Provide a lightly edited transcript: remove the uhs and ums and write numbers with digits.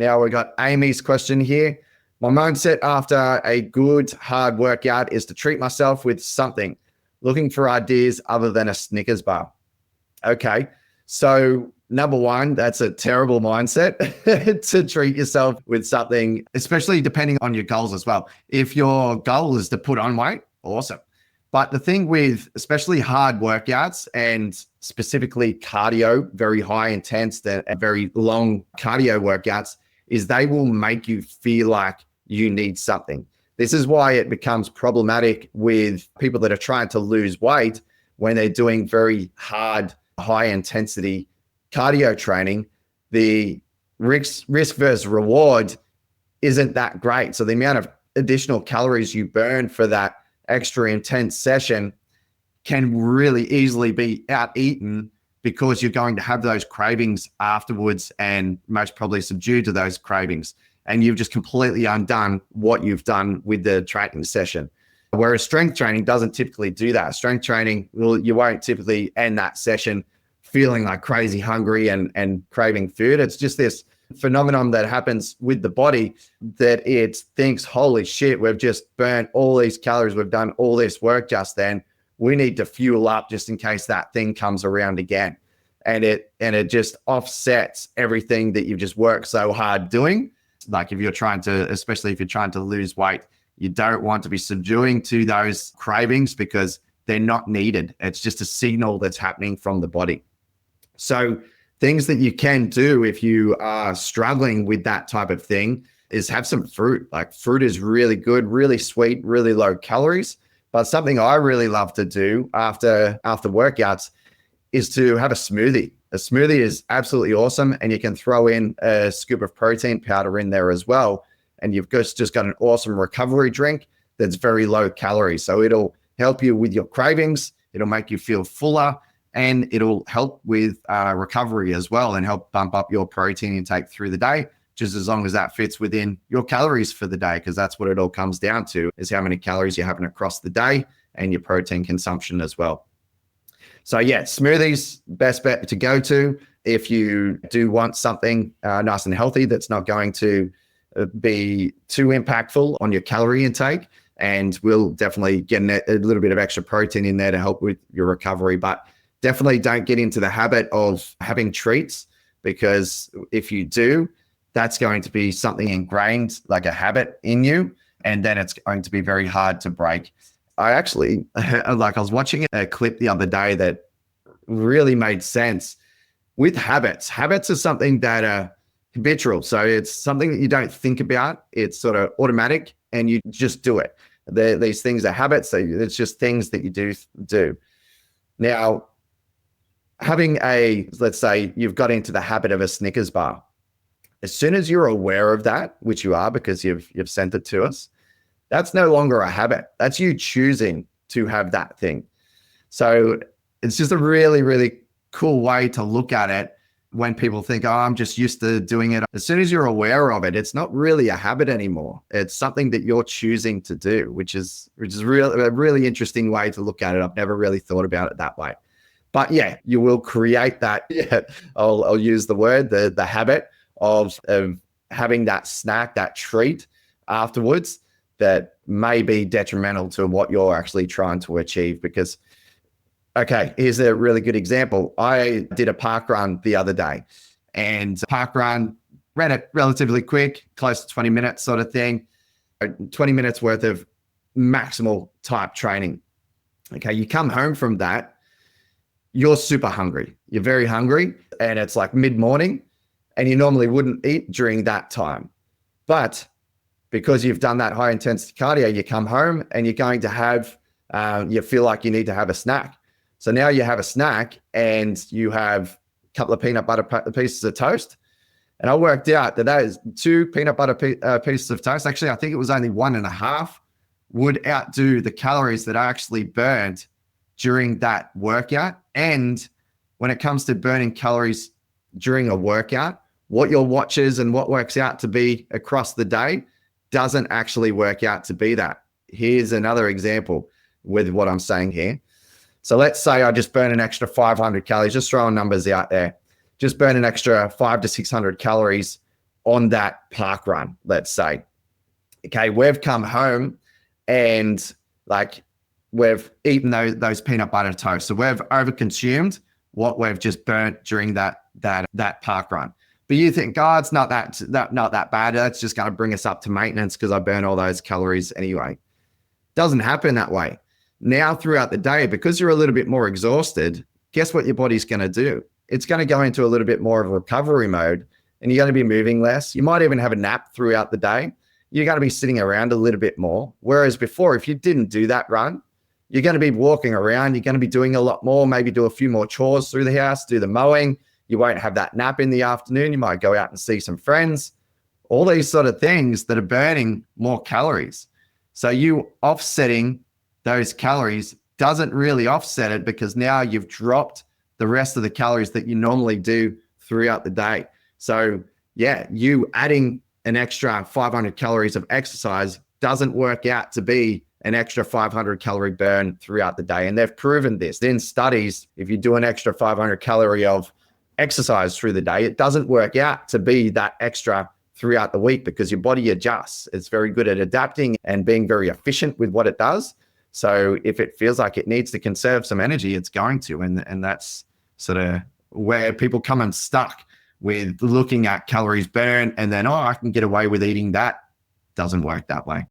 Now we got Amy's question here. My mindset after a good hard workout is to treat myself with something, looking for ideas other than a Snickers bar. Okay. So number one, that's a terrible mindset to treat yourself with something, especially depending on your goals as well. If your goal is to put on weight, awesome. But the thing with especially hard workouts and specifically cardio, very high intense and very long cardio workouts, is they will make you feel like you need something. This is why it becomes problematic with people that are trying to lose weight when they're doing very hard, high intensity cardio training. The risk versus reward isn't that great. So the amount of additional calories you burn for that extra intense session can really easily be out-eaten because you're going to have those cravings afterwards and most probably subdued to those cravings. And you've just completely undone what you've done with the training session. Whereas strength training doesn't typically do that. Strength training, you won't typically end that session feeling like crazy hungry and craving food. It's just this phenomenon that happens with the body that it thinks, holy shit, we've just burnt all these calories. We've done all this work just then. We need to fuel up just in case that thing comes around again. And it just offsets everything that you've just worked so hard doing. Like if you're trying to, especially if you're trying to lose weight, you don't want to be subduing to those cravings because they're not needed. It's just a signal that's happening from the body. So things that you can do if you are struggling with that type of thing is have some fruit. Like fruit is really good, really sweet, really low calories. But something I really love to do after workouts is to have a smoothie. A smoothie is absolutely awesome. And you can throw in a scoop of protein powder in there as well. And you've just got an awesome recovery drink that's very low calories. So it'll help you with your cravings. It'll make you feel fuller. And it'll help with recovery as well and help bump up your protein intake through the day, just as long as that fits within your calories for the day, because that's what it all comes down to, is how many calories you're having across the day and your protein consumption as well. So yeah, smoothies, best bet to go to if you do want something nice and healthy that's not going to be too impactful on your calorie intake. And we'll definitely get a little bit of extra protein in there to help with your recovery. But definitely don't get into the habit of having treats, because if you do, that's going to be something ingrained, like a habit in you. And then it's going to be very hard to break. I actually, I was watching a clip the other day that really made sense with habits. Habits are something that are habitual. So it's something that you don't think about. It's sort of automatic and you just do it. These things are habits. It's just things that you do. Now, let's say you've got into the habit of a Snickers bar. As soon as you're aware of that, which you are because you've sent it to us, that's no longer a habit. That's you choosing to have that thing. So it's just a really, really cool way to look at it when people think, oh, I'm just used to doing it. As soon as you're aware of it, it's not really a habit anymore. It's something that you're choosing to do, which is a really interesting way to look at it. I've never really thought about it that way. But yeah, you will create that. Yeah, I'll use the word, the habit of having that snack, that treat afterwards that may be detrimental to what you're actually trying to achieve. Because, okay, here's a really good example. I did a park run the other day, and park run, ran it relatively quick, close to 20 minutes sort of thing, 20 minutes worth of maximal type training. Okay, you come home from that, you're super hungry. You're very hungry, and it's like mid-morning, and you normally wouldn't eat during that time. But because you've done that high intensity cardio, you come home and you're going to have, you feel like you need to have a snack. So now you have a snack and you have a couple of peanut butter pieces of toast. And I worked out that is 2 peanut butter pieces of toast. Actually, I think it was only 1.5 would outdo the calories that I actually burned during that workout. And when it comes to burning calories during a workout, what your watches and what works out to be across the day doesn't actually work out to be that. Here's another example with what I'm saying here. So let's say I just burn an extra 500 calories, just throwing numbers out there, just burn an extra 500 to 600 calories on that park run, let's say. Okay, we've come home and like we've eaten those peanut butter toast. So we've overconsumed what we've just burnt during that park run. But you think, oh, it's not that bad. That's just going to bring us up to maintenance because I burn all those calories anyway. Doesn't happen that way. Now throughout the day, because you're a little bit more exhausted, guess what your body's going to do? It's going to go into a little bit more of a recovery mode, and you're going to be moving less. You might even have a nap throughout the day. You're going to be sitting around a little bit more. Whereas before, if you didn't do that run, you're going to be walking around. You're going to be doing a lot more, maybe do a few more chores through the house, do the mowing. You won't have that nap in the afternoon. You might go out and see some friends. All these sort of things that are burning more calories. So you offsetting those calories doesn't really offset it, because now you've dropped the rest of the calories that you normally do throughout the day. So yeah, you adding an extra 500 calories of exercise doesn't work out to be an extra 500 calorie burn throughout the day. And they've proven this in studies. If you do an extra 500 calorie of exercise through the day, it doesn't work out to be that extra throughout the week, because your body adjusts. It's very good at adapting and being very efficient with what it does. So if it feels like it needs to conserve some energy, it's going to. And that's sort of where people come unstuck with looking at calories burned and then, oh, I can get away with eating that. Doesn't work that way.